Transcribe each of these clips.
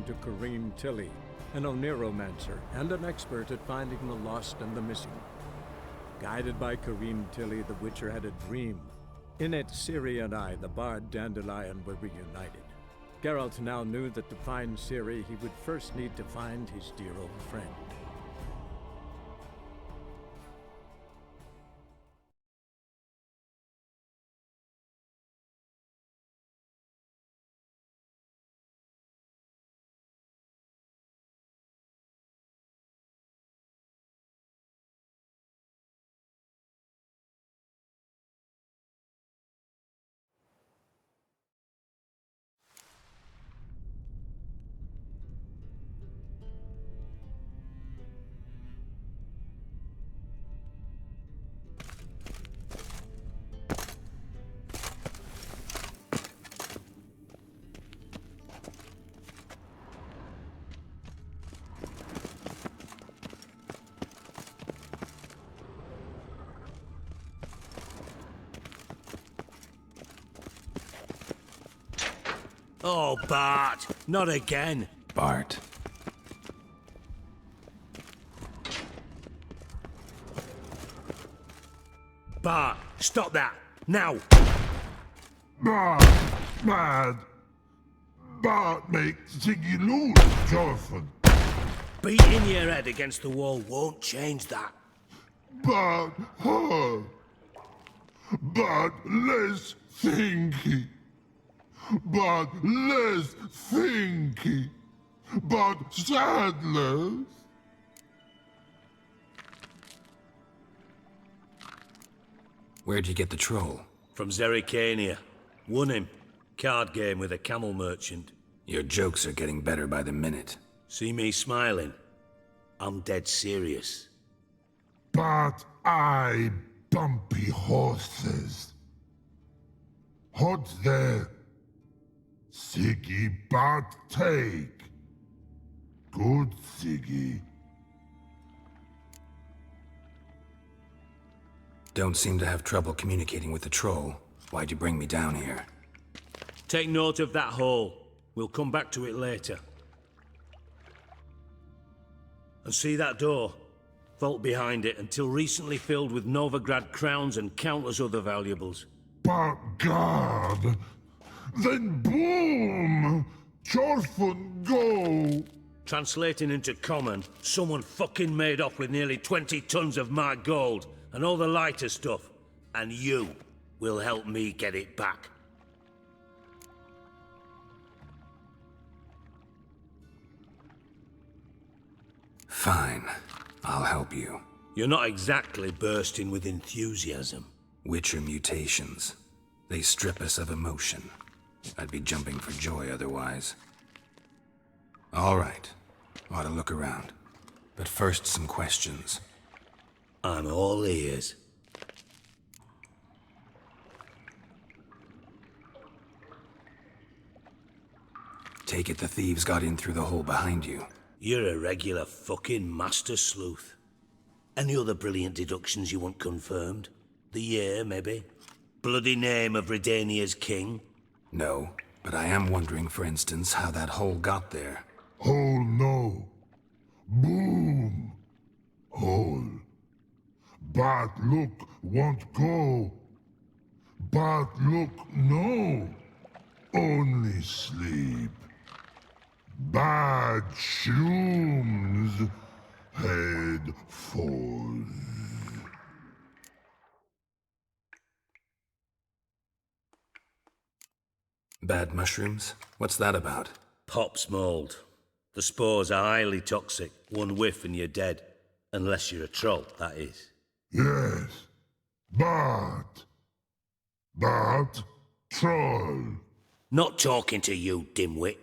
to Kareem Tilly, an Oniromancer and an expert at finding the lost and the missing. Guided by Kareem Tilly, the Witcher had a dream. In it, Ciri and I, the Bard Dandelion, were reunited. Geralt now knew that to find Ciri, he would first need to find his dear old friend. Oh, Bart, not again. Bart. Bart, stop that, now! Bart, mad. Bart makes Ziggy lose, Jonathan. Beating your head against the wall won't change that. Bart, hard. Bart, less thinky. Bart, less thinky. Bart, sadless. Where'd you get the troll? From Zerrikania. Won him. Card game with a camel merchant. Your jokes are getting better by the minute. See me smiling? I'm dead serious. Bart, I bumpy horses. Hot there. Ziggy Bart take. Good Ziggy. Don't seem to have trouble communicating with the troll. Why'd you bring me down here? Take note of that hole. We'll come back to it later. And see that door? Vault behind it, until recently filled with Novigrad crowns and countless other valuables. But God, then boom! Chorfun go! Translating into common, someone fucking made off with nearly 20 tons of my gold, and all the lighter stuff. And you will help me get it back. Fine. I'll help you. You're not exactly bursting with enthusiasm. Witcher mutations. They strip us of emotion. I'd be jumping for joy otherwise. All right. Ought to look around. But first, some questions. I'm all ears. Take it the thieves got in through the hole behind you. You're a regular fucking master sleuth. Any other brilliant deductions you want confirmed? The year, maybe? Bloody name of Redania's king? No, but I am wondering, for instance, how that hole got there. Hole no. Boom. Hole. Bart look won't go. Bart look no. Only sleep. Bad shrooms. Head falls. Bad mushrooms? What's that about? Pop's mold. The spores are highly toxic. One whiff and you're dead. Unless you're a troll, that is. Yes. Bart. Bart. Troll. Not talking to you, dimwit.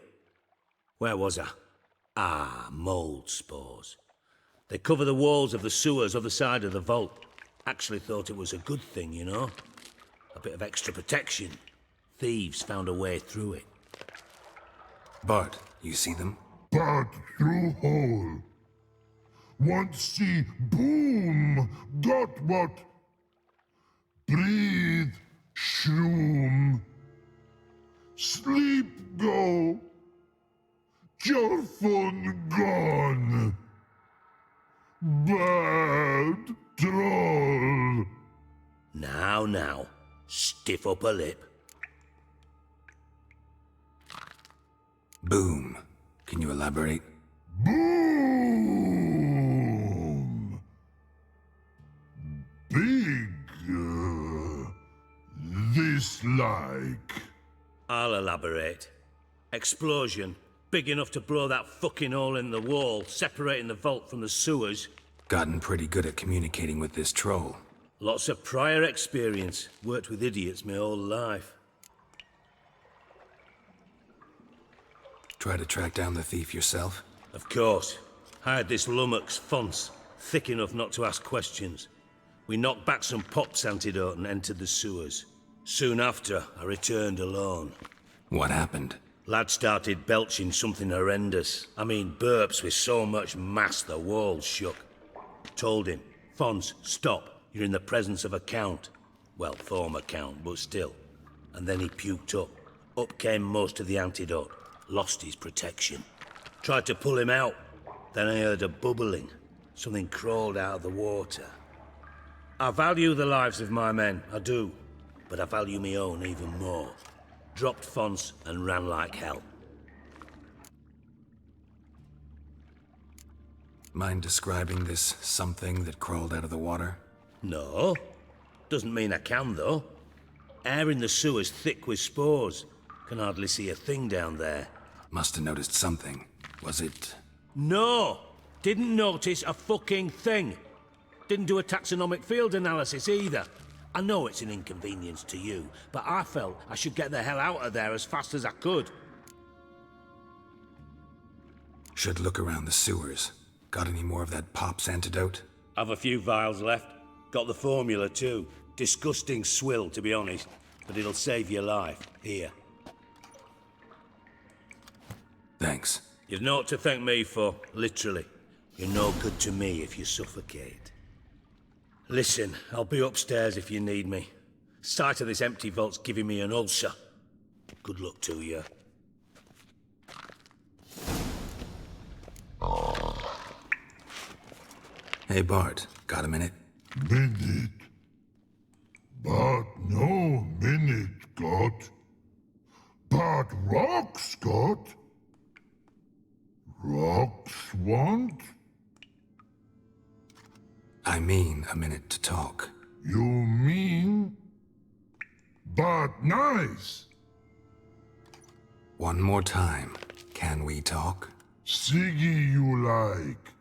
Where was I? Ah, mold spores. They cover the walls of the sewers other side of the vault. Actually thought it was a good thing, you know? A bit of extra protection. Thieves found a way through it. Bart, you see them? Bart through hole. Want see boom. Got what? Breathe. Shroom. Sleep go. your fun gone. Bad troll. Now, stiff upper lip. Boom. Can you elaborate? Boom. Big. This like. I'll elaborate. Explosion, big enough to blow that fucking hole in the wall, separating the vault from the sewers. Gotten pretty good at communicating with this troll. Lots of prior experience. Worked with idiots my whole life. Try to track down the thief yourself? Of course. Hired this lummox, Fons, thick enough not to ask questions. We knocked back some Pop's antidote and entered the sewers. Soon after, I returned alone. What happened? Lad started belching something horrendous. I mean, burps with so much mass the walls shook. Told him, Fons, stop. You're in the presence of a count. Well, former count, but still. And then he puked up. Up came most of the antidote. Lost his protection. Tried to pull him out. Then I heard a bubbling. Something crawled out of the water. I value the lives of my men, I do. But I value my own even more. Dropped Fons and ran like hell. Mind describing this something that crawled out of the water? No. Doesn't mean I can, though. Air in the sewer's thick with spores. Can hardly see a thing down there. Must have noticed something. Was it... No! Didn't notice a fucking thing. Didn't do a taxonomic field analysis either. I know it's an inconvenience to you, but I felt I should get the hell out of there as fast as I could. Should look around the sewers. Got any more of that Pop's antidote? I've a few vials left. Got the formula too. Disgusting swill, to be honest. But it'll save your life. Here. Thanks. You've naught to thank me for, literally. You're no good to me if you suffocate. Listen, I'll be upstairs if you need me. Sight of this empty vault's giving me an ulcer. Good luck to you. Hey, Bart. Got a minute? Minute. But no minute got. But rocks got. Rocks want? I mean a minute to talk. You mean? But nice. One more time. Can we talk? Siggy you like.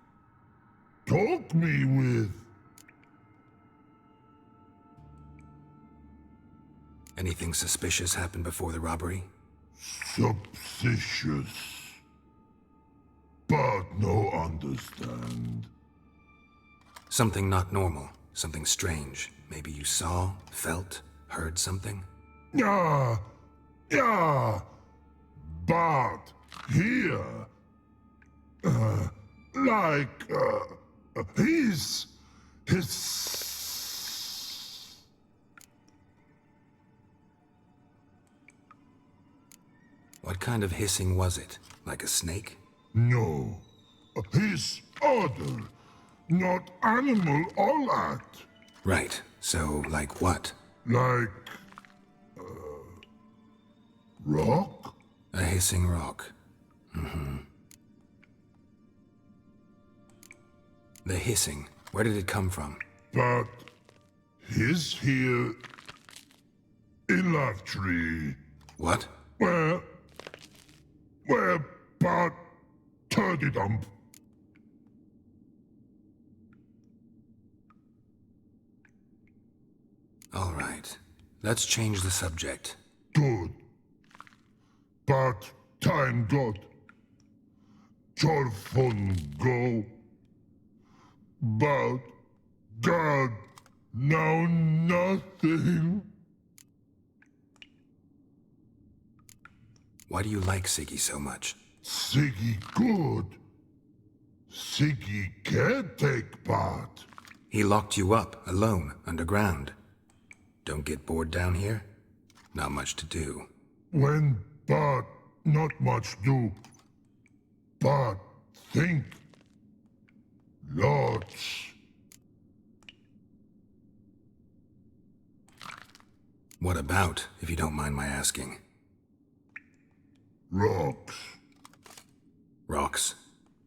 Talk me with. Anything suspicious happened before the robbery? Suspicious. But no understand. Something not normal. Something strange. Maybe you saw, felt, heard something? Yeah. But here. His. What kind of hissing was it? Like a snake? No. His other. Not animal all act. Right. So, like what? Like. Rock? A hissing rock. The hissing. Where did it come from? But. His here. In love tree. What? Where Bart turdy dump. All right. Let's change the subject. Good. But time got. Your fun go. But God, now nothing. Why do you like Siggy so much? Siggy good. Siggy can't take Bart. He locked you up, alone, underground. Don't get bored down here? Not much to do. When Bart not much do. But think. Lots. What about, if you don't mind my asking? Rocks. Rocks?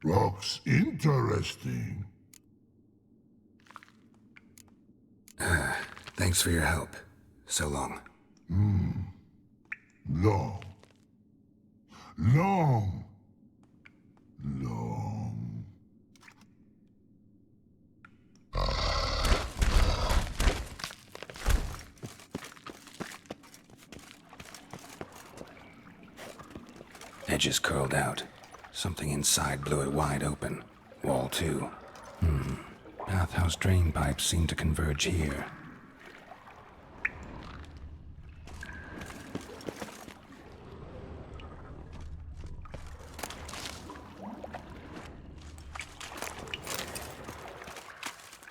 Rocks interesting. Thanks for your help. So long. Long. Long. Long. Edges curled out. Something inside blew it wide open. Wall too. Bathhouse drain pipes seem to converge here.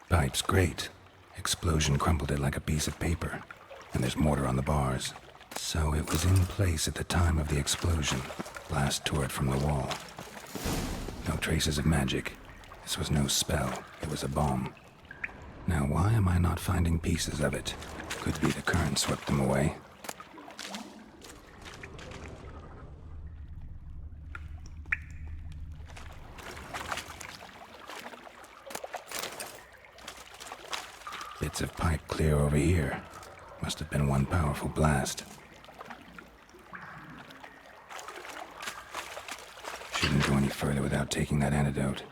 Pipe's great. Explosion crumpled it like a piece of paper. And there's mortar on the bars. So it was in place at the time of the explosion. Blast tore it from the wall. No traces of magic. This was no spell. It was a bomb. Now why am I not finding pieces of it? Could be the current swept them away. Bits of pipe clear over here. Must have been one powerful blast. Shouldn't go any further without taking that antidote.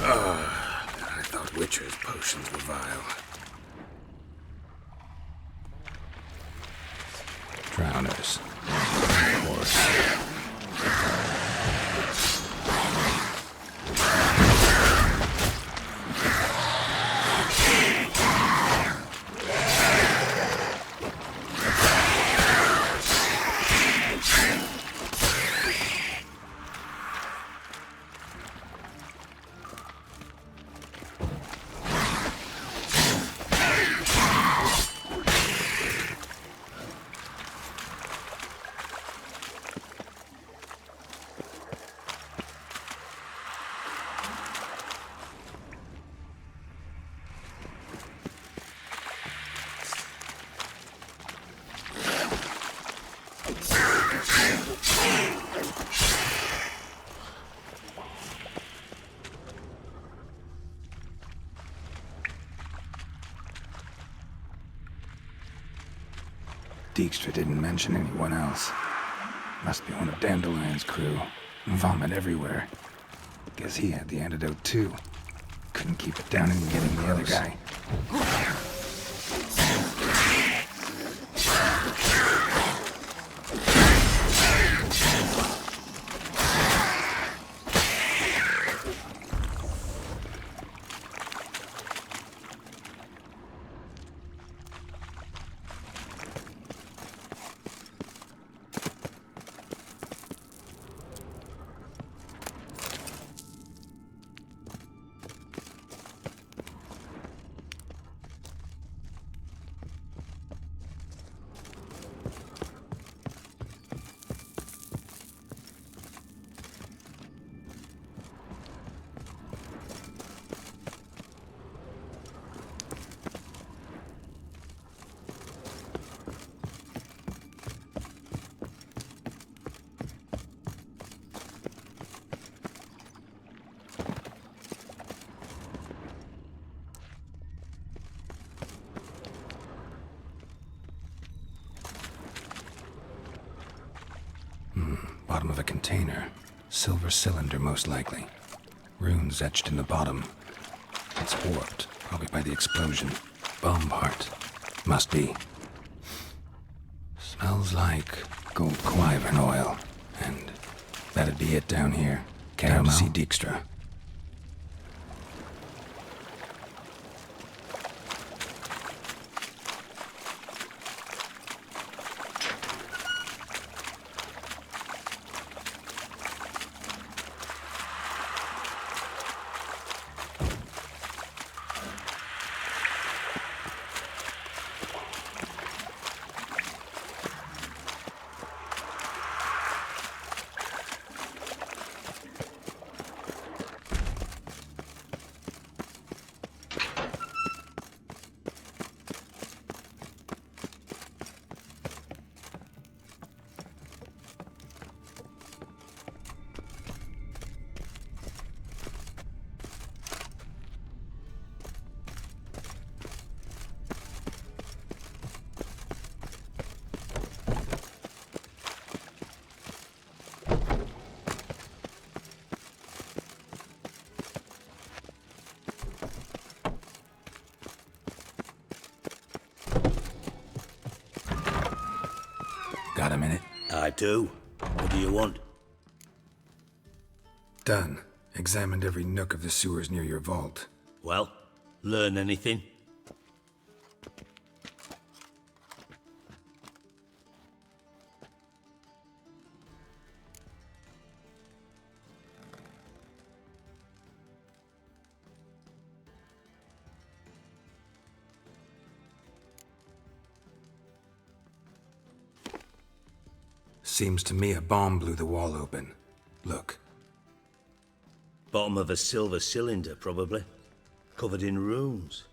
I thought Witcher's potions were vile. Drowners. Of course. Dijkstra didn't mention anyone else. Must be one of Dandelion's crew. Vomit everywhere. Guess he had the antidote too. Couldn't keep it down and getting the other guy. container. Silver cylinder, most likely. Runes etched in the bottom. It's warped, probably by the explosion. Bomb part. Must be. Smells like gold quivern oil. And that'd be it down here. Down to see Dijkstra. Got a minute? I do. What do you want? Done. Examined every nook of the sewers near your vault. Well, learn anything? Seems to me a bomb blew the wall open. Look. Bottom of a silver cylinder, probably. Covered in runes.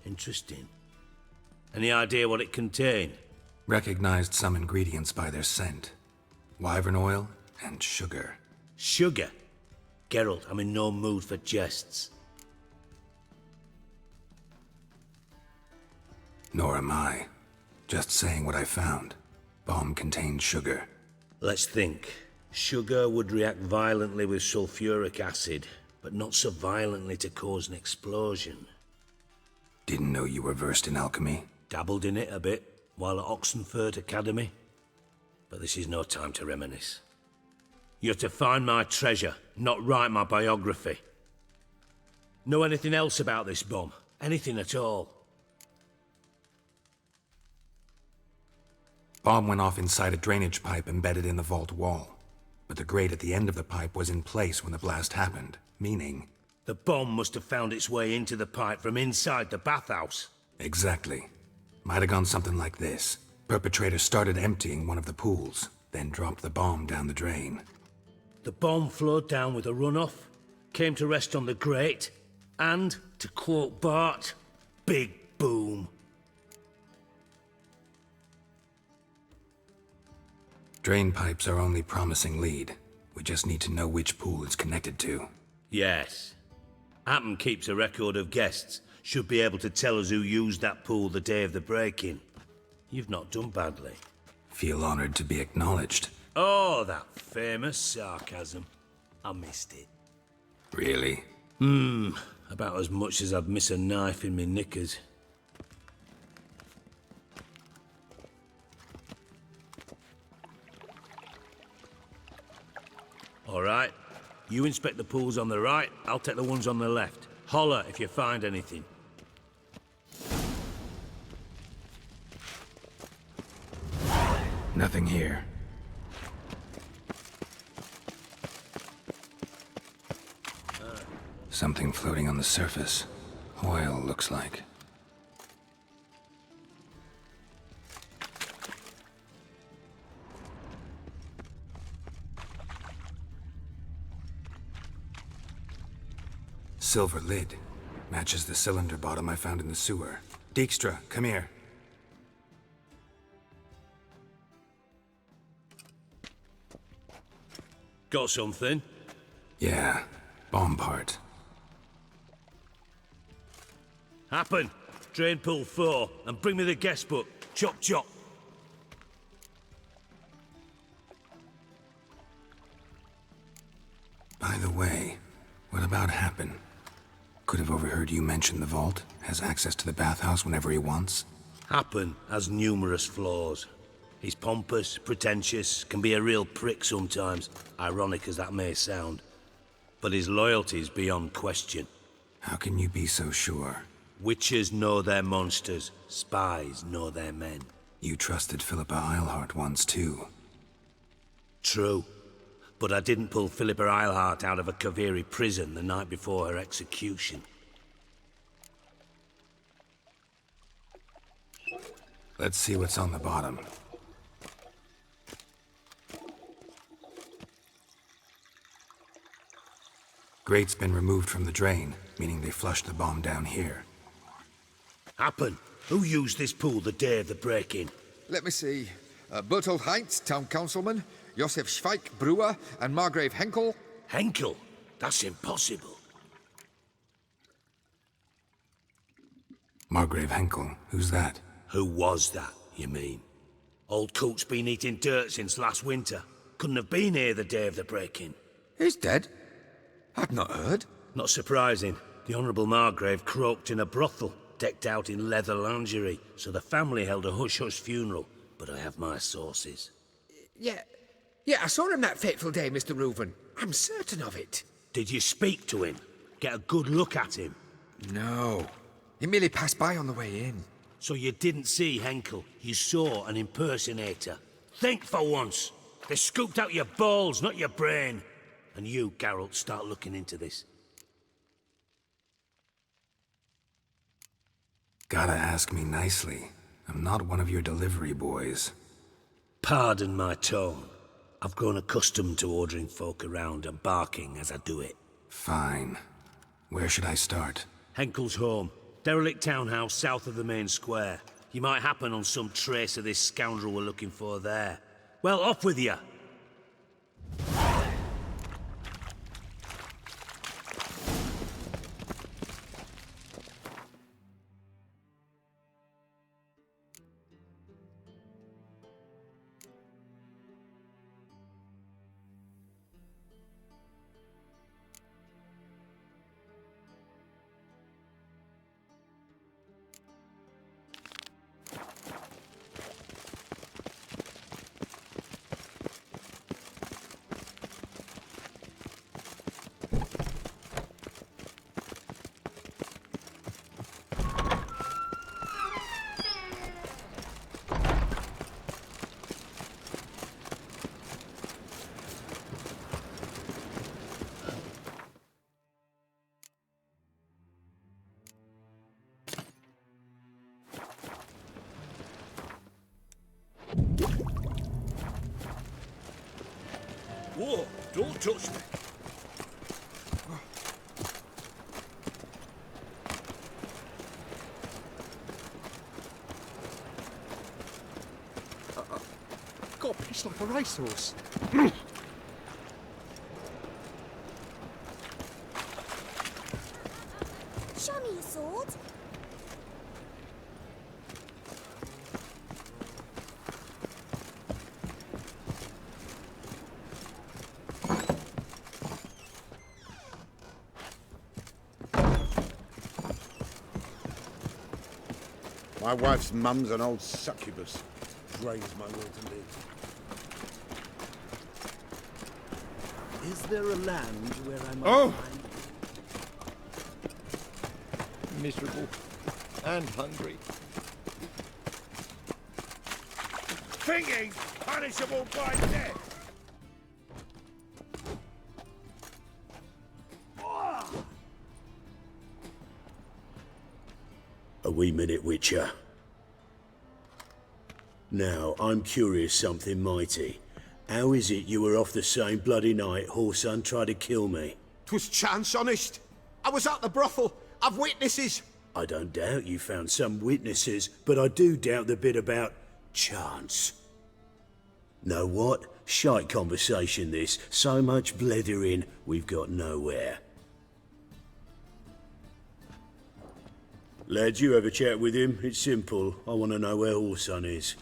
Interesting. Any idea what it contained? Recognized some ingredients by their scent. Wyvern oil and sugar. Sugar? Geralt, I'm in no mood for jests. Nor am I. Just saying what I found. Bomb contained sugar. Let's think. Sugar would react violently with sulfuric acid, but not so violently to cause an explosion. Didn't know you were versed in alchemy. Dabbled in it a bit while at Oxenford Academy. But this is no time to reminisce. You're to find my treasure, not write my biography. Know anything else about this bomb? Anything at all? Bomb went off inside a drainage pipe embedded in the vault wall. But the grate at the end of the pipe was in place when the blast happened, meaning... The bomb must have found its way into the pipe from inside the bathhouse. Exactly. Might have gone something like this. Perpetrator started emptying one of the pools, then dropped the bomb down the drain. The bomb flowed down with a runoff, came to rest on the grate, and, to quote Bart, big boom. Drain pipes are only promising lead. We just need to know which pool it's connected to. Yes. Appen keeps a record of guests. Should be able to tell us who used that pool the day of the break-in. You've not done badly. Feel honored to be acknowledged. Oh, that famous sarcasm. I missed it. Really? About as much as I'd miss a knife in me knickers. All right. You inspect the pools on the right, I'll take the ones on the left. Holler if you find anything. Nothing here. Something floating on the surface. Oil, looks like. Silver lid. Matches the cylinder bottom I found in the sewer. Dijkstra, come here. Got something? Yeah, bomb part. Happen. Drain pool 4, and bring me the guest book. Chop chop. By the way, what about Happen? Could have overheard you mention the vault. Has access to the bathhouse whenever he wants. Happen has numerous flaws. He's pompous, pretentious, can be a real prick sometimes, ironic as that may sound. But his loyalty's beyond question. How can you be so sure? Witches know their monsters, spies know their men. You trusted Philippa Eilhart once too. True. But I didn't pull Philippa Eilhart out of a Kaviri prison the night before her execution. Let's see what's on the bottom. Grate's been removed from the drain, meaning they flushed the bomb down here. Happen. Who used this pool the day of the break-in? Let me see. Bertold Heinz, town councilman, Josef Schweik, brewer, and Margrave Henkel. Henkel? That's impossible. Margrave Henkel? Who's that? Who was that, you mean? Old Coot's been eating dirt since last winter. Couldn't have been here the day of the break-in. He's dead? I'd not heard. Not surprising. The Honourable Margrave croaked in a brothel, decked out in leather lingerie, so the family held a hush-hush funeral. But I have my sources. Yeah, I saw him that fateful day, Mr. Reuven. I'm certain of it. Did you speak to him? Get a good look at him? No. He merely passed by on the way in. So you didn't see Henkel, you saw an impersonator. Think for once. They scooped out your balls, not your brain. And you, Geralt, start looking into this. Gotta ask me nicely. I'm not one of your delivery boys. Pardon my tone. I've grown accustomed to ordering folk around and barking as I do it. Fine. Where should I start? Henkel's home. Derelict townhouse south of the main square. You might happen on some trace of this scoundrel we're looking for there. Well, off with you! Whoa, don't touch me. Got pissed like a racehorse. Show me your sword. My wife's mum's an old succubus. Drains my will to live. Is there a land where I might Oh! find... Miserable and hungry. Thinking punishable by death! A wee minute, Witcher. Now, I'm curious something mighty. How is it you were off the same bloody night Horson tried to kill me? 'Twas chance, honest. I was at the brothel. I've witnesses. I don't doubt you found some witnesses, but I do doubt the bit about chance. Know what? Shite conversation this. So much blethering, we've got nowhere. Lads, you have a chat with him. It's simple. I want to know where Horson is.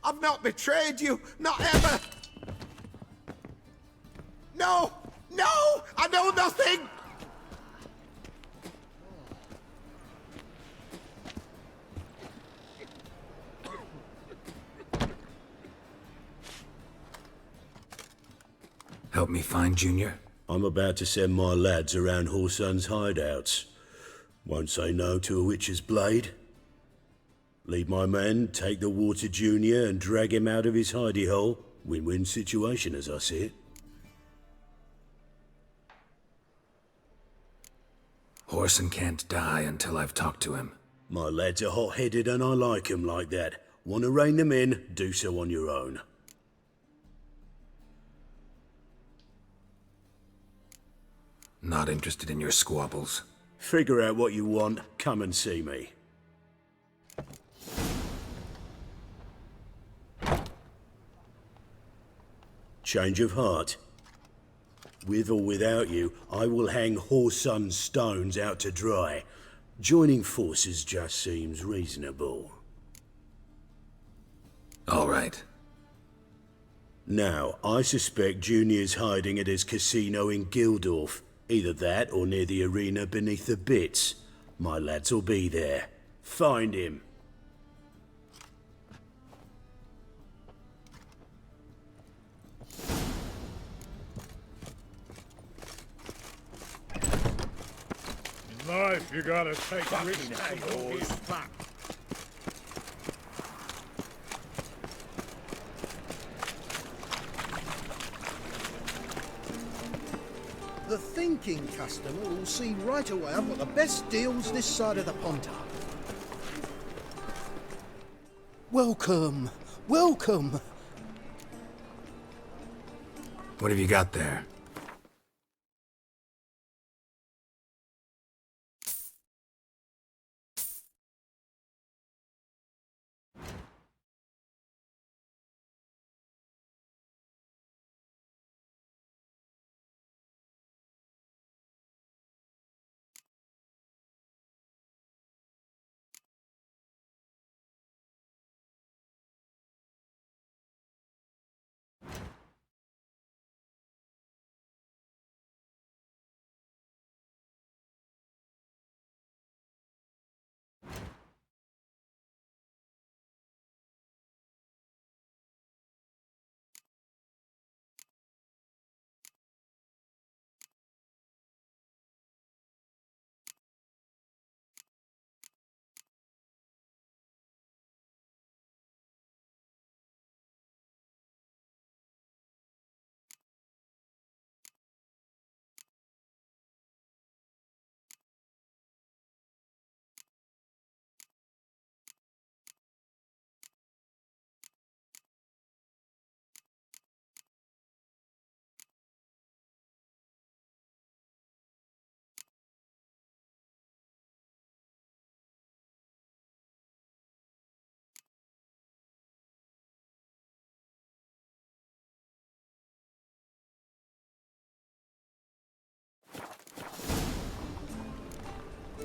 I've not betrayed you. Not ever. No! No! I know nothing! Help me find Junior? I'm about to send my lads around Whoreson's hideouts. Won't say no to a witch's blade. Lead my men, take the water Junior and drag him out of his hidey hole. Win-win situation as I see it. Whoreson can't die until I've talked to him. My lads are hot-headed and I like 'em like that. Want to rein them in? Do so on your own. Not interested in your squabbles. Figure out what you want, come and see me. Change of heart. With or without you, I will hang Whoreson's stones out to dry. Joining forces just seems reasonable. All right. Now, I suspect Junior's hiding at his casino in Gildorf. Either that or near the arena beneath the bits. My lads will be there. Find him. In life, you gotta take risks to get back. The thinking customer will see right away I've got the best deals this side of the Pontar. Welcome, welcome. What have you got there?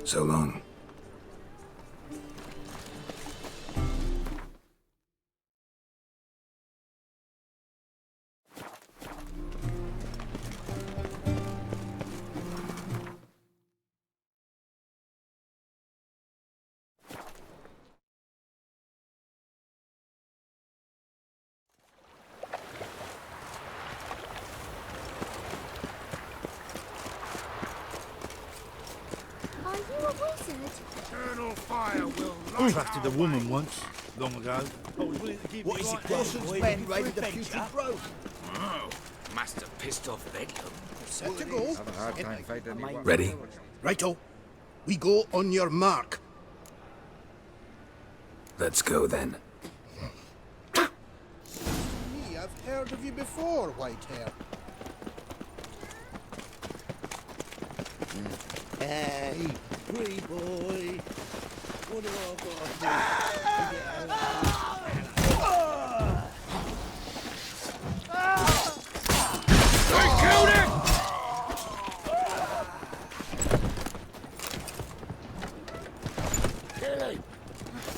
So long. Are you a wizard? Eternal fire will I trusted a woman once, long ago. What is it, Dawson's men raided the putrid grove? Oh, must have pissed off Bedlam. Set to go. Have a hard time finding anyone. Ready? Righto. We go on your mark. Let's go then. Me, I've heard of you before, Whitehair. Hey, free boy. What do I got?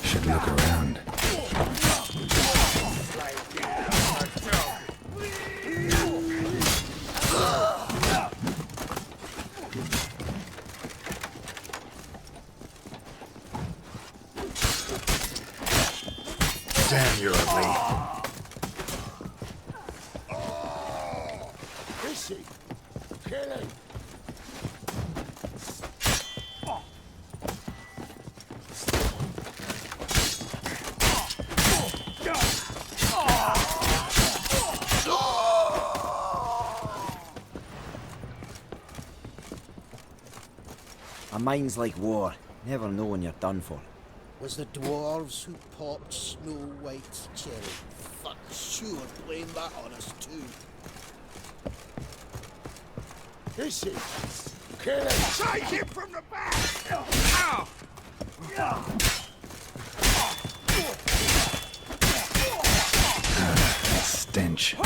Should look around. Is he? Kill him! A mind's like war. Never know when you're done for. Was the dwarves who popped Snow White's cherry. Fuck, sure, blame that on us too. Is he? Kill him! Take him from the back! Ow! Stench.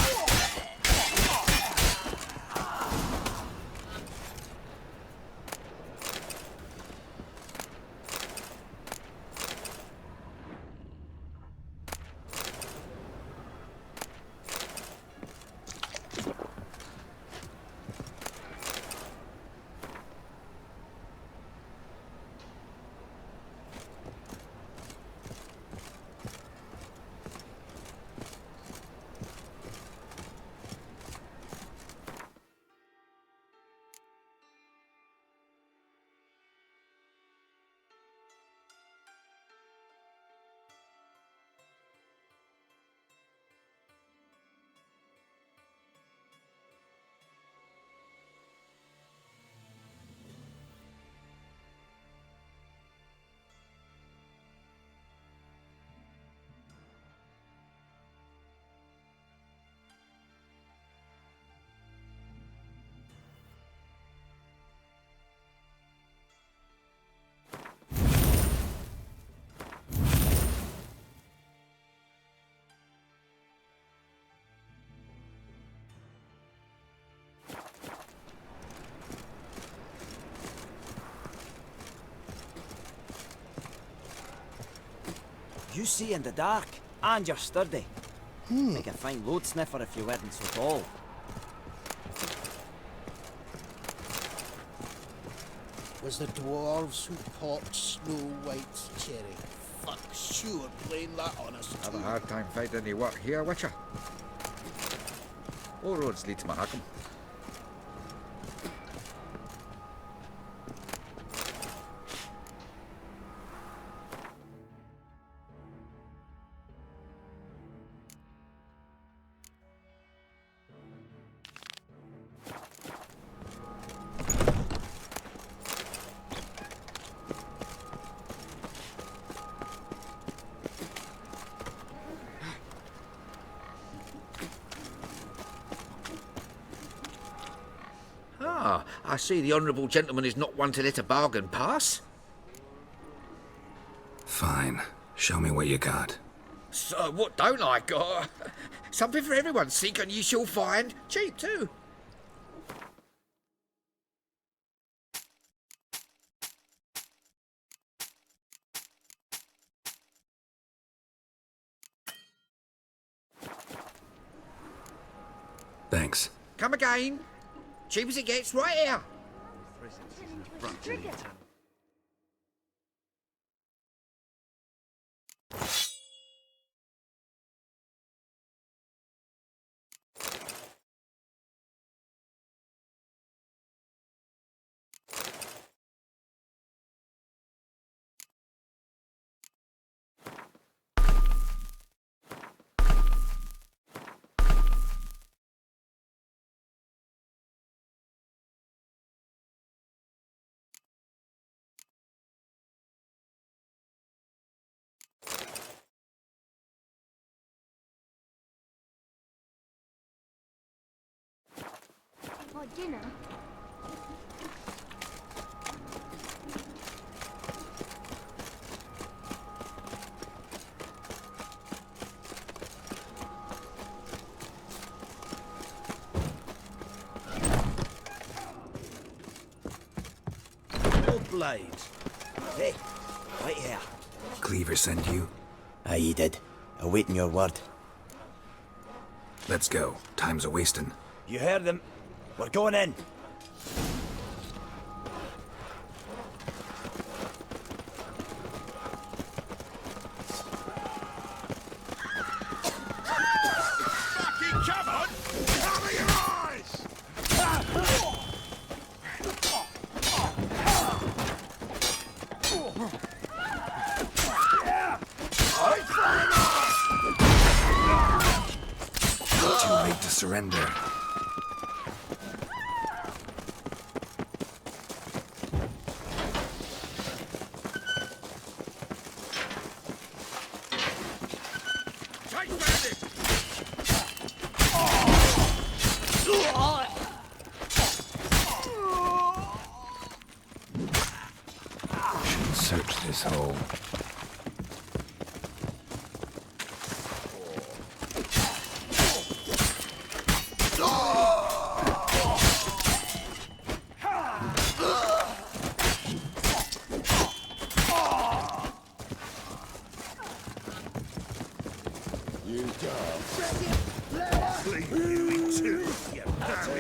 You see in the dark, and you're sturdy. Make a fine load sniffer if you weren't so tall. Was the dwarves who popped Snow White's cherry. Fuck, sure, blame that on us Have too. a hard time finding any work here, Witcher. All roads lead to Mahakam. I see the honourable gentleman is not one to let a bargain pass. Fine. Show me what you got. So what don't I got? Something for everyone. Seek and you shall find. Cheap too. Thanks. Come again. Cheap as it gets, right here. For dinner? No blades. Hey, right here. Cleaver sent you? Aye, he did. Awaiting your word. Let's go. Time's a wasting. You heard them. We're going in. Fucking come on! Cover your eyes! Too late to surrender. Search this hole. You dog. Leave you too, you damn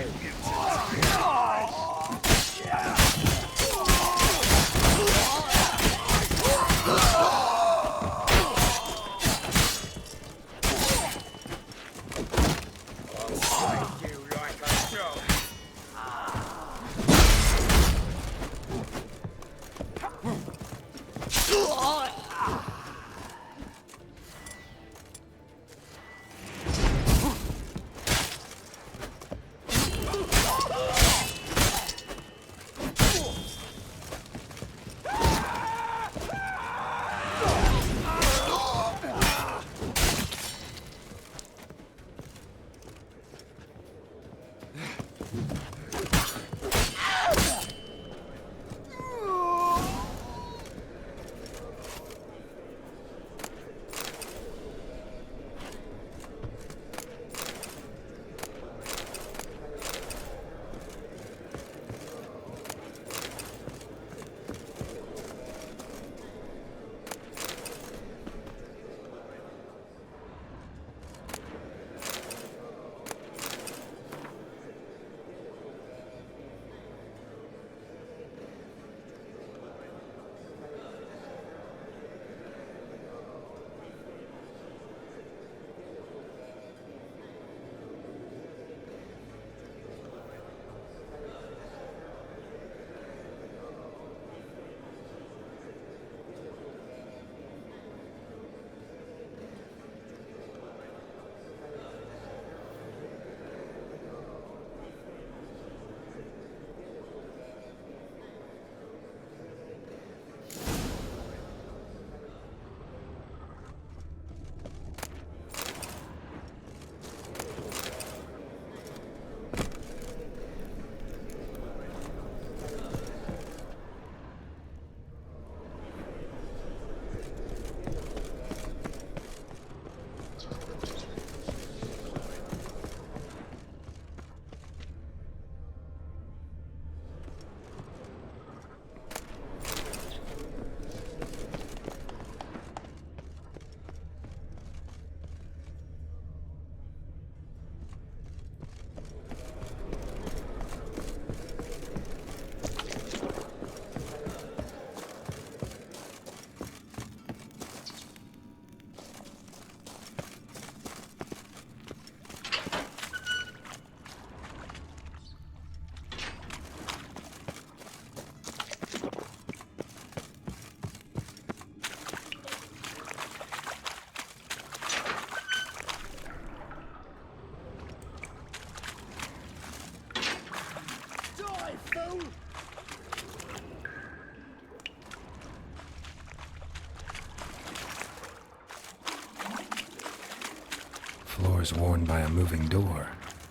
Floor is worn by a moving door.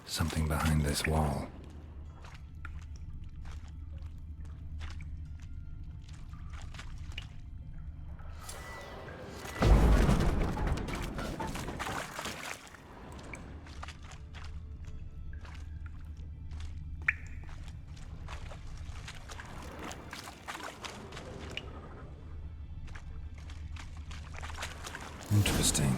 Something behind this wall. Interesting.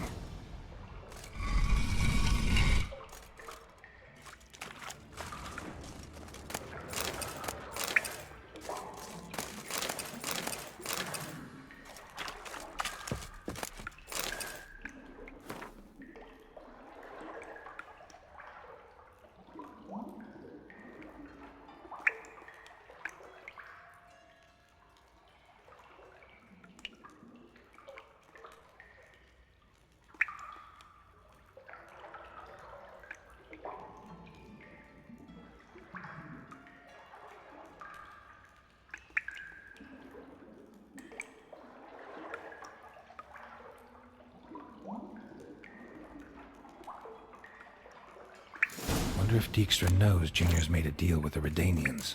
Wonder if Dijkstra knows Junior's made a deal with the Redanians.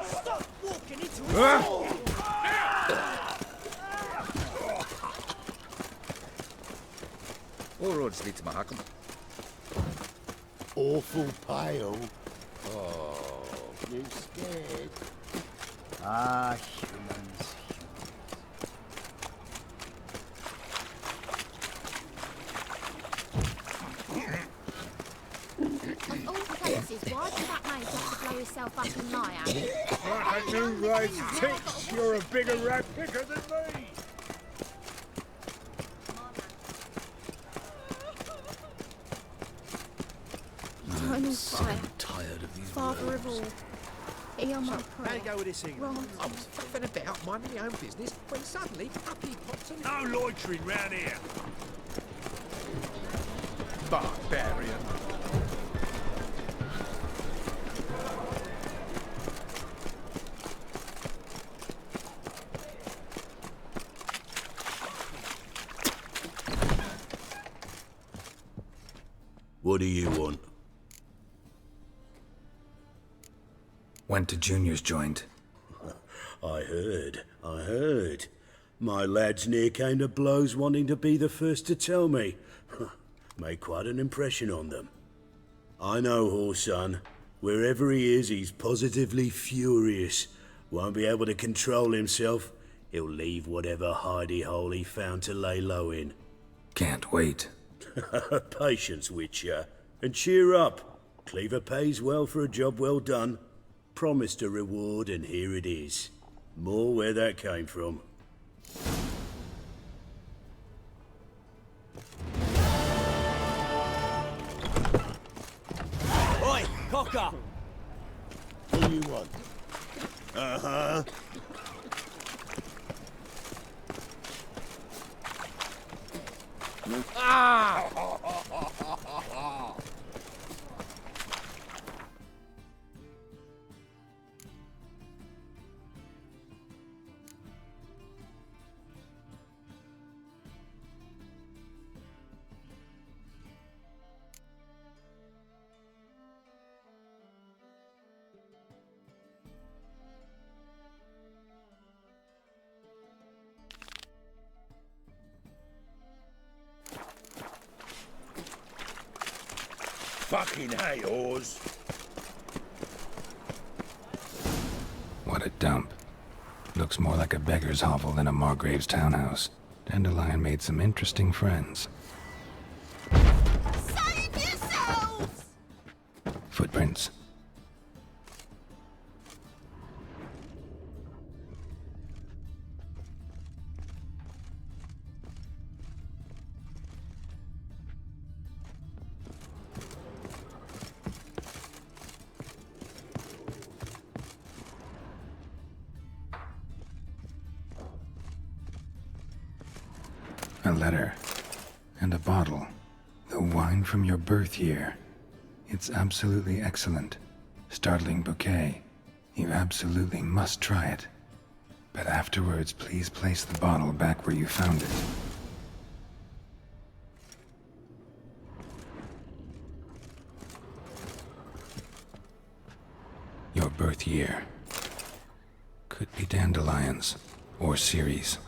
Stop walking into his wall! All roads lead to Mahakam. Awful pale. Oh, you scared? Ah, humans. Of all places, why did that mate have to blow himself up in my house? Like a new raised tits, you're a bigger rat picker than me. Eternal fire. Tired of these Father of all. Hear my prayer. How you go with this thing? Right. I was faffing about, minding my own business, when suddenly up he pops and... No loitering round here. Barbarian. What do you want? Went to Junior's joint. I heard. My lads near came to blows wanting to be the first to tell me. Made quite an impression on them. I know Horson. Wherever he is, he's positively furious. Won't be able to control himself. He'll leave whatever hidey hole he found to lay low in. Can't wait. Patience, Witcher. And cheer up. Cleaver pays well for a job well done. Promised a reward, and here it is. More where that came from. Oi, cocker! What do you want? Uh-huh. Fucking hay, Oars. What a dump. Looks more like a beggar's hovel than a Margrave's townhouse. Dandelion made some interesting friends. Save yourselves! Footprints. A letter. And a bottle. The wine from your birth year. It's absolutely excellent. Startling bouquet. You absolutely must try it. But afterwards, please place the bottle back where you found it. Your birth year. Could be dandelions, or Ceres.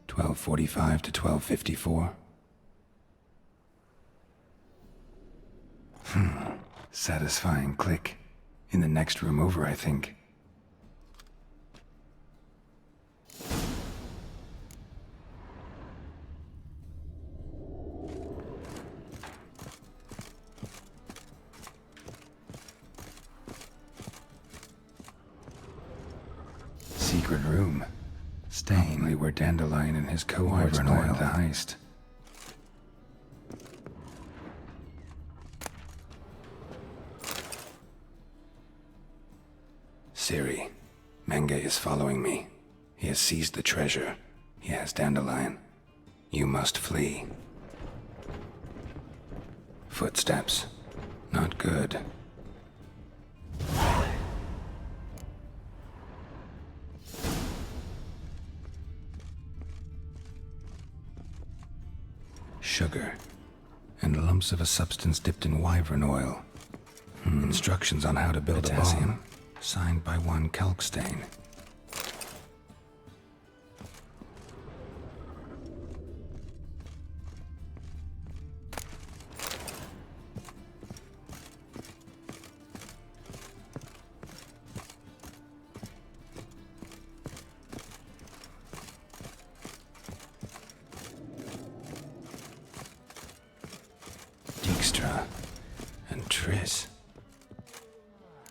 $12:45 to $12:54. Satisfying click. In the next room over, I think. Secret room. Staying where Dandelion and his cohorts planned the heist. Ciri, Menge is following me. He has seized the treasure. He has Dandelion. You must flee. Footsteps. Not good. Sugar, and lumps of a substance dipped in wyvern oil. Instructions on how to build a bomb, signed by one Kalkstain. And Triss.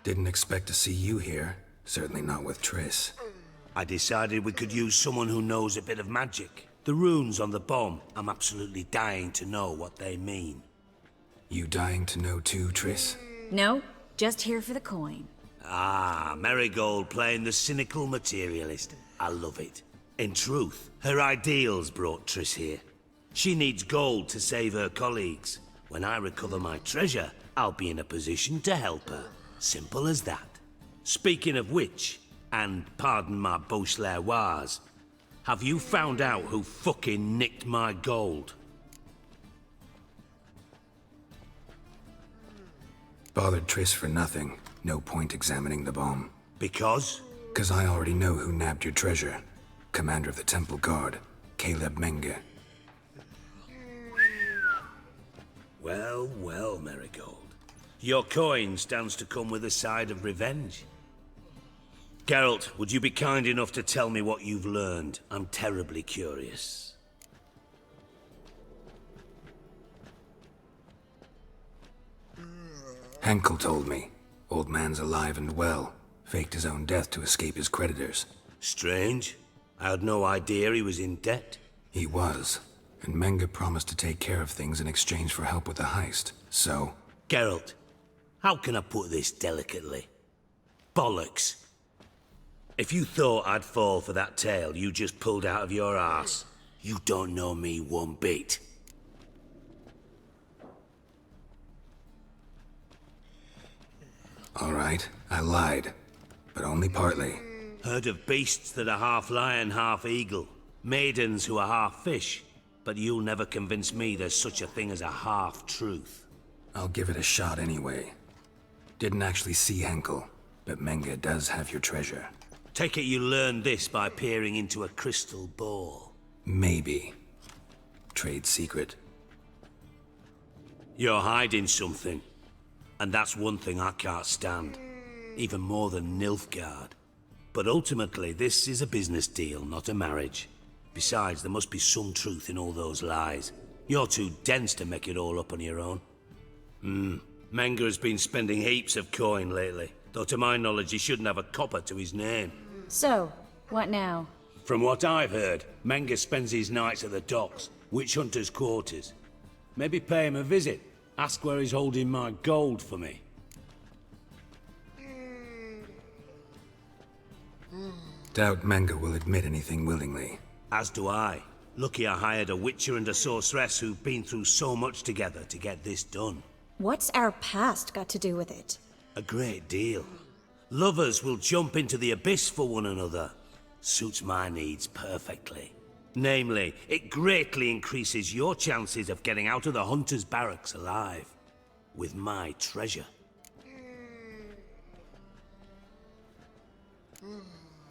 Didn't expect to see you here. Certainly not with Triss. I decided we could use someone who knows a bit of magic. The runes on the bomb, I'm absolutely dying to know what they mean. You dying to know too, Triss? No, just here for the coin. Ah, Marigold playing the cynical materialist. I love it. In truth, her ideals brought Triss here. She needs gold to save her colleagues. When I recover my treasure, I'll be in a position to help her. Simple as that. Speaking of which, and pardon my Beauclervois, have you found out who fucking nicked my gold? Bothered Triss for nothing. No point examining the bomb. Because? 'Cause I already know who nabbed your treasure. Commander of the Temple Guard, Caleb Menge. Well, well, Marigold. Your coin stands to come with a side of revenge. Geralt, would you be kind enough to tell me what you've learned? I'm terribly curious. Henkel told me. Old man's alive and well. Faked his own death to escape his creditors. Strange. I had no idea he was in debt. He was. And Menge promised to take care of things in exchange for help with the heist. So... Geralt, how can I put this delicately? Bollocks. If you thought I'd fall for that tale you just pulled out of your arse, you don't know me one bit. All right, I lied. But only partly. Heard of beasts that are half lion, half eagle. Maidens who are half fish. But you'll never convince me there's such a thing as a half-truth. I'll give it a shot anyway. Didn't actually see Henkel, but Menge does have your treasure. Take it you learned this by peering into a crystal ball. Maybe. Trade secret. You're hiding something. And that's one thing I can't stand. Even more than Nilfgaard. But ultimately, this is a business deal, not a marriage. Besides, there must be some truth in all those lies. You're too dense to make it all up on your own. Menge has been spending heaps of coin lately, though to my knowledge he shouldn't have a copper to his name. So, what now? From what I've heard, Menge spends his nights at the docks, witch hunters' quarters. Maybe pay him a visit. Ask where he's holding my gold for me. Doubt Mango will admit anything willingly. As do I. Lucky I hired a witcher and a sorceress who've been through so much together to get this done. What's our past got to do with it? A great deal. Lovers will jump into the abyss for one another. Suits my needs perfectly. Namely, it greatly increases your chances of getting out of the hunter's barracks alive. With my treasure.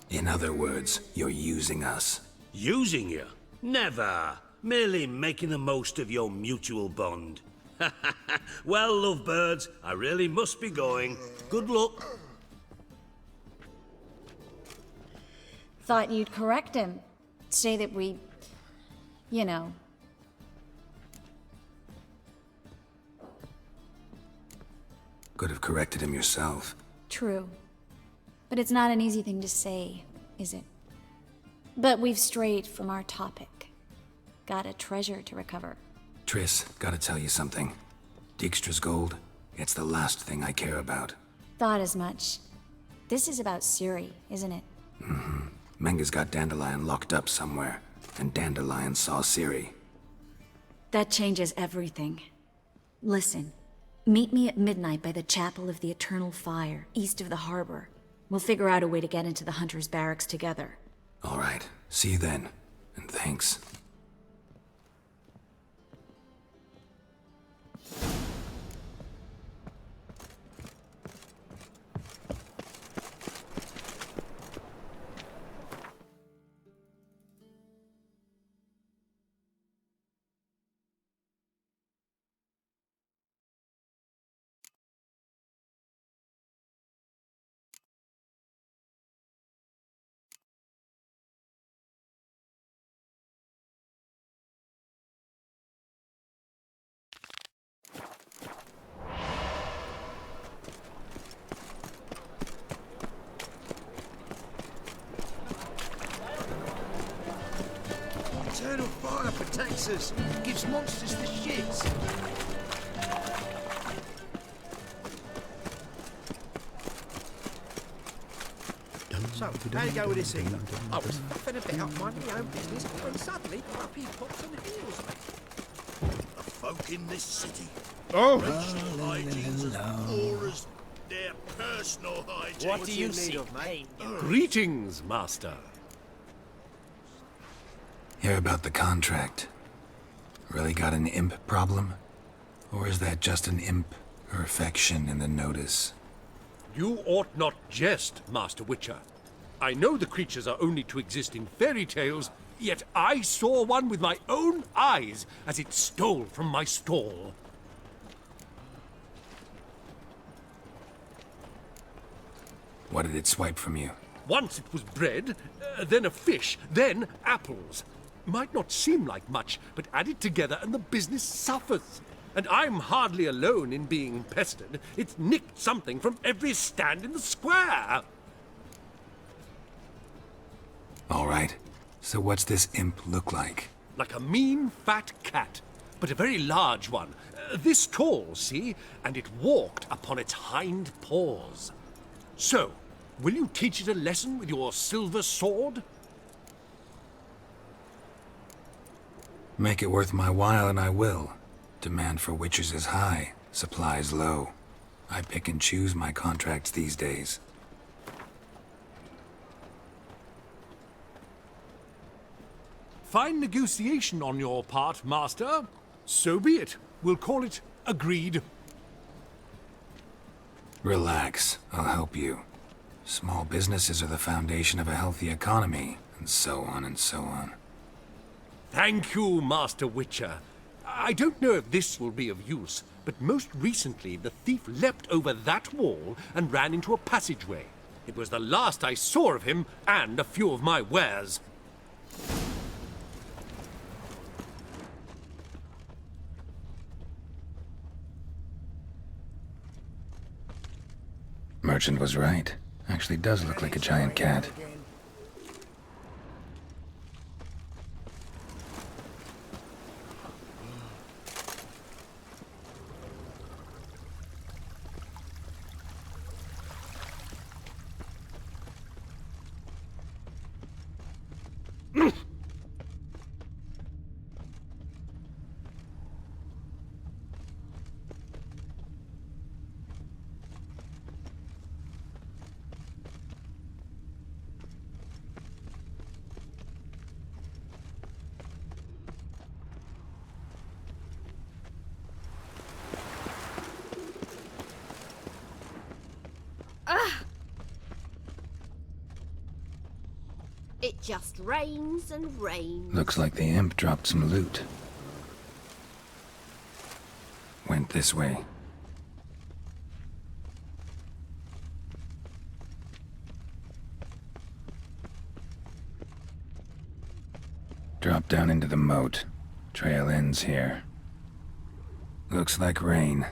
In other words, you're using us. Using you? Never. Merely making the most of your mutual bond. Well, lovebirds, I really must be going. Good luck. Thought you'd correct him. Say that we... you know. Could have corrected him yourself. True. But it's not an easy thing to say, is it? But we've strayed from our topic. Got a treasure to recover. Triss, gotta tell you something. Dijkstra's gold, it's the last thing I care about. Thought as much. This is about Ciri, isn't it? Mm-hmm. Menga's got Dandelion locked up somewhere, and Dandelion saw Ciri. That changes everything. Listen, meet me at midnight by the Chapel of the Eternal Fire, east of the harbor. We'll figure out a way to get into the Hunter's barracks together. All right, see you then, and thanks. Eternal fire protects us, gives monsters the shits. So, how you go with this thing? I was faffing about minding my own business when suddenly up he pops and heals me. The folk in this city. Oh! Racial hygiene as poor as their personal hygiene. What do you see? Greetings, Master. Hear about the contract. Really got an imp problem? Or is that just an imp perfection in the notice? You ought not jest, Master Witcher. I know the creatures are only to exist in fairy tales, yet I saw one with my own eyes as it stole from my stall. What did it swipe from you? Once it was bread, then a fish, then apples. Might not seem like much, but add it together and the business suffers. And I'm hardly alone in being pestered. It's nicked something from every stand in the square. All right. So what's this imp look like? Like a mean, fat cat, but a very large one. This tall, see? And it walked upon its hind paws. So, will you teach it a lesson with your silver sword? Make it worth my while and I will. Demand for witches is high, supplies low. I pick and choose my contracts these days. Fine negotiation on your part, Master. So be it. We'll call it agreed. Relax, I'll help you. Small businesses are the foundation of a healthy economy, and so on and so on. Thank you, Master Witcher. I don't know if this will be of use, but most recently the thief leapt over that wall and ran into a passageway. It was the last I saw of him and a few of my wares. Merchant was right. Actually does look like a giant cat. It just rains and rains. Looks like the imp dropped some loot. Went this way. Drop down into the moat. Trail ends here. Looks like rain.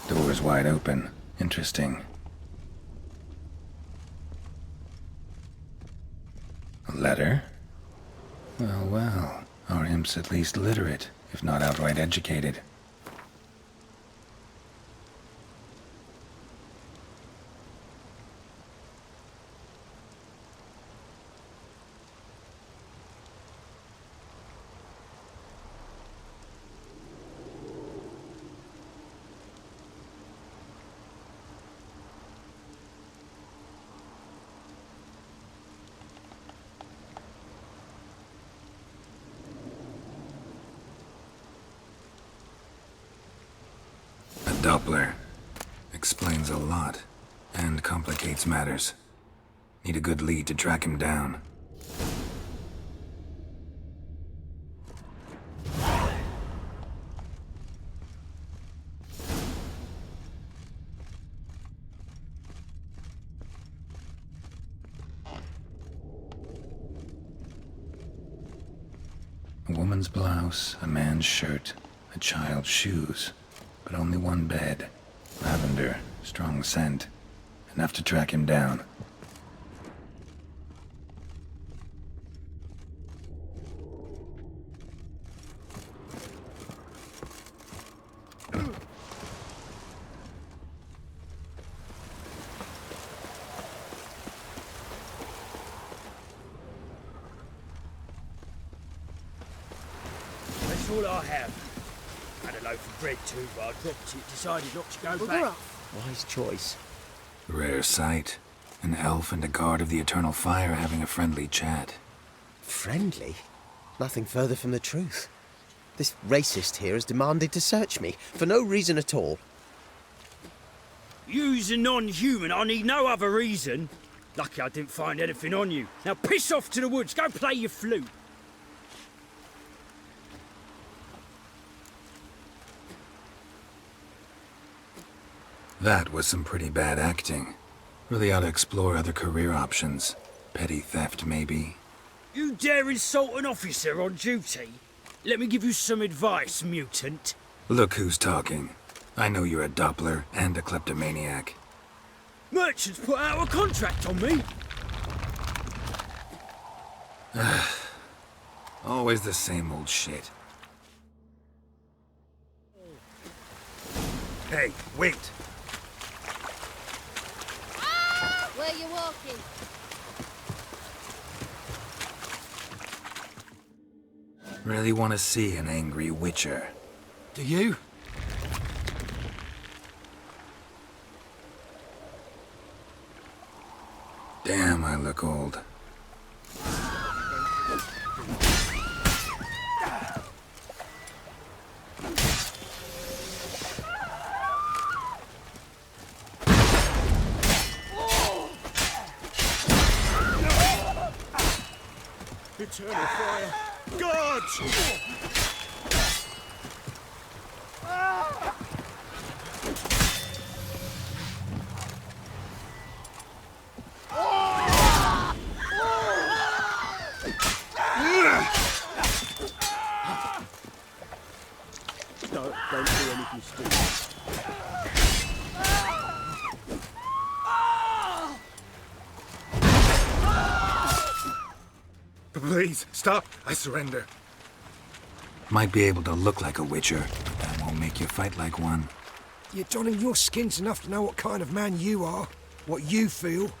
Door's wide open. Interesting. A letter? Well, well. Our imp's at least literate, if not outright educated. Doppler. Explains a lot, and complicates matters. Need a good lead to track him down. A woman's blouse, a man's shirt, a child's shoes. But only one bed. Lavender, strong scent. Enough to track him down. That's all I have. Had a loaf of bread too, but I dropped it, decided not to go back. Wise choice. Rare sight. An elf and a guard of the Eternal Fire having a friendly chat. Friendly? Nothing further from the truth. This racist here has demanded to search me, for no reason at all. You's a non-human, I need no other reason. Lucky I didn't find anything on you. Now piss off to the woods, go play your flute. That was some pretty bad acting. Really ought to explore other career options. Petty theft, maybe. You dare insult an officer on duty? Let me give you some advice, mutant. Look who's talking. I know you're a Doppler and a kleptomaniac. Merchants put out a contract on me. Always the same old shit. Hey, wait! Where you walking? Really want to see an angry witcher. Do you? Damn, I look old. Eternal fire! God! Don't do anything stupid. Please, stop. I surrender. Might be able to look like a witcher, but that won't make you fight like one. You're donning your skins enough to know what kind of man you are, what you feel.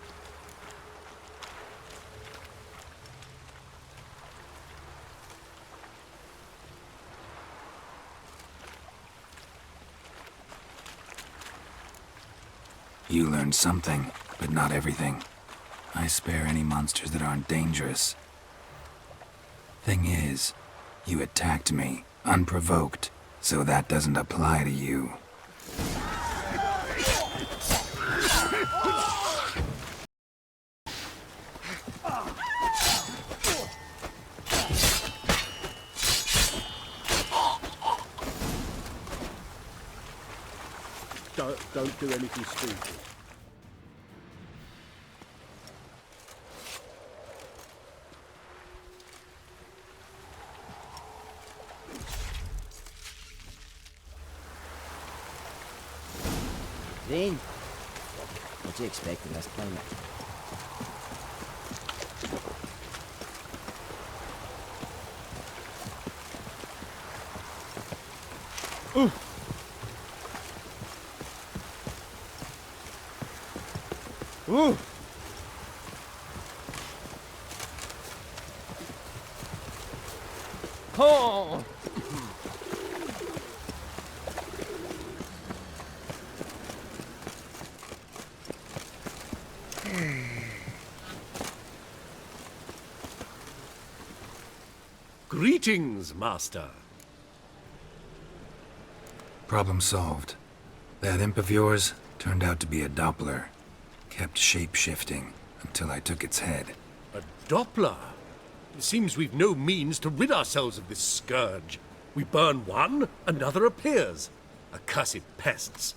You learned something, but not everything. I spare any monsters that aren't dangerous. Thing is, you attacked me, unprovoked, so that doesn't apply to you. Don't do anything stupid. Rain? What do you expect in this climate? Ooh. Oh! Greetings, Master. Problem solved. That imp of yours turned out to be a Doppler. Kept shape-shifting until I took its head. A Doppler? It seems we've no means to rid ourselves of this scourge. We burn one, another appears. Accursed pests.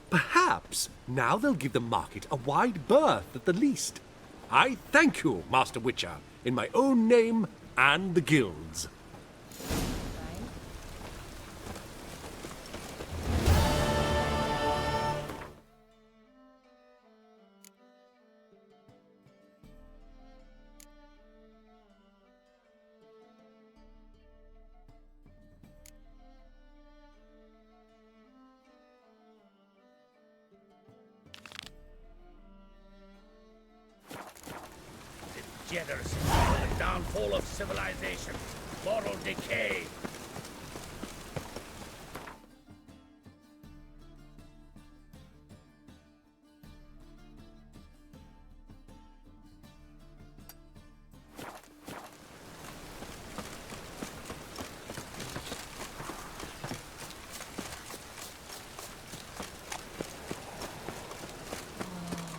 Perhaps now they'll give the market a wide berth at the least. I thank you, Master Witcher, in my own name and the guild's. Degeneracy, the downfall of civilization, moral decay.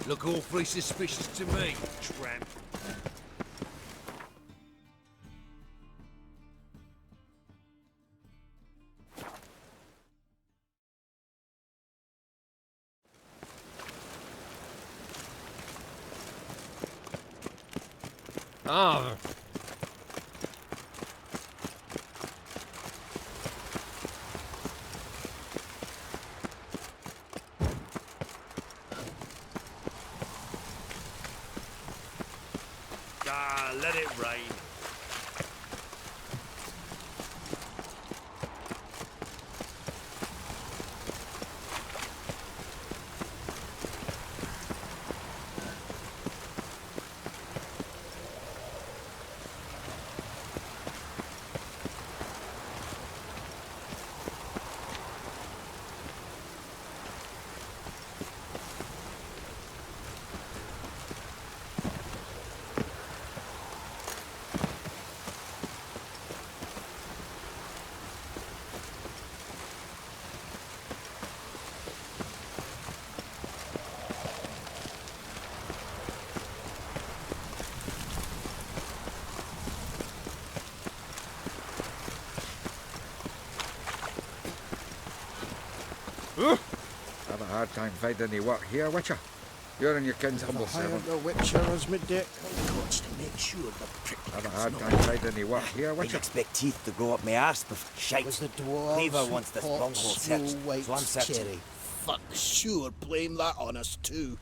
Look awfully suspicious to me, tramp. Ah. Let it rain. Have a hard time finding any work here, Witcher. You're and your kin's humble servant. The Witcher as my dick. Gots to make sure the prick. Have a hard time finding any work here, I Witcher. expect teeth to grow up my arse before shite. Was the dwarves Cleaver who wants this popped bunghole Snow searched, White's so I'm searching. cherry. Fuck sure, blame that on us too.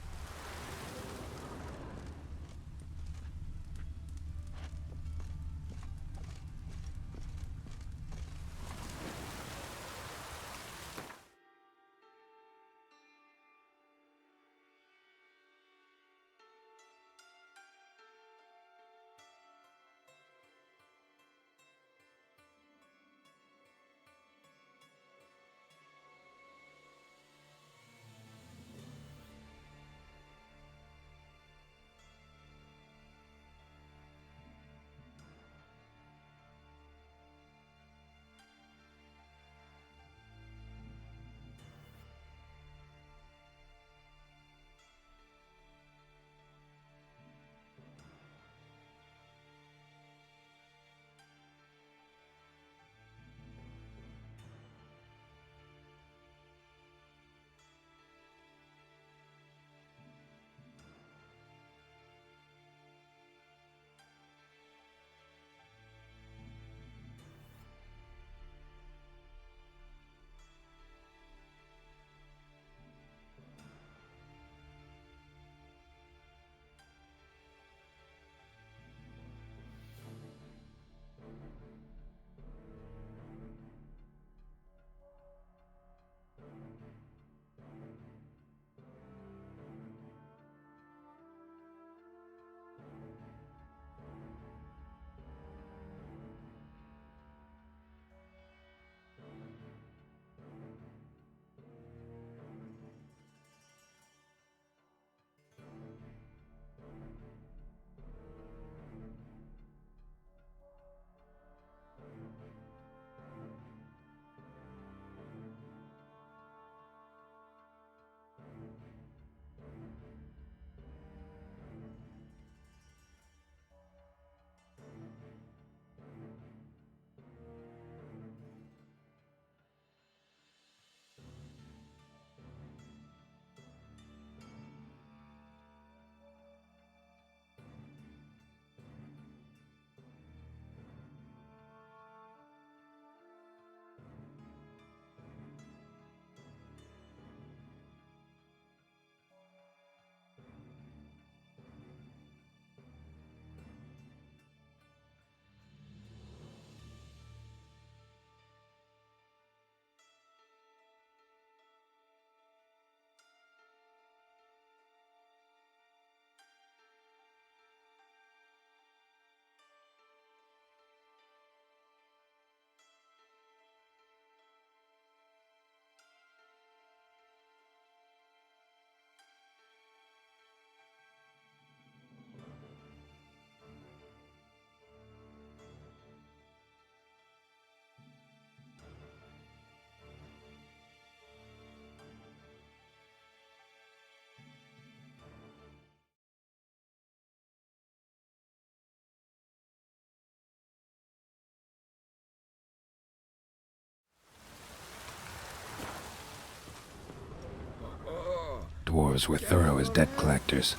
Dwarves were thorough as debt collectors.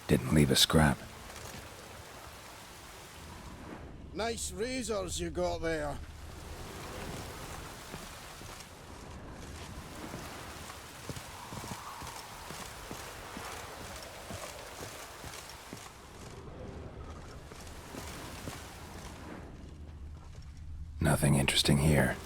Didn't leave a scrap. Nice razors you got there. Nothing interesting here.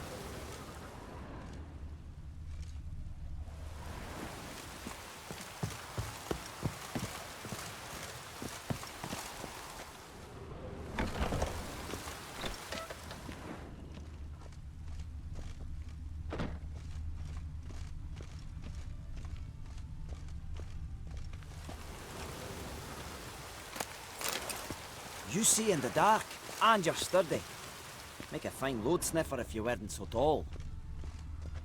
You see in the dark, and you're sturdy. Make a fine load sniffer if you weren't so tall.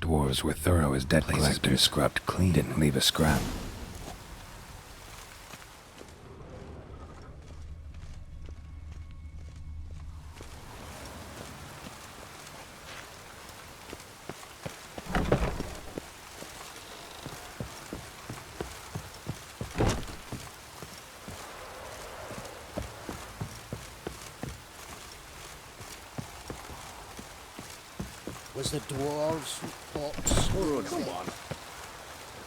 Dwarves were thorough as debt collectors. Scrubbed clean. Didn't leave a scrap. Was the dwarves who popped... Oh, come on.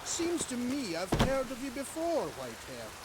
Seems to me I've heard of you before, Whitehair.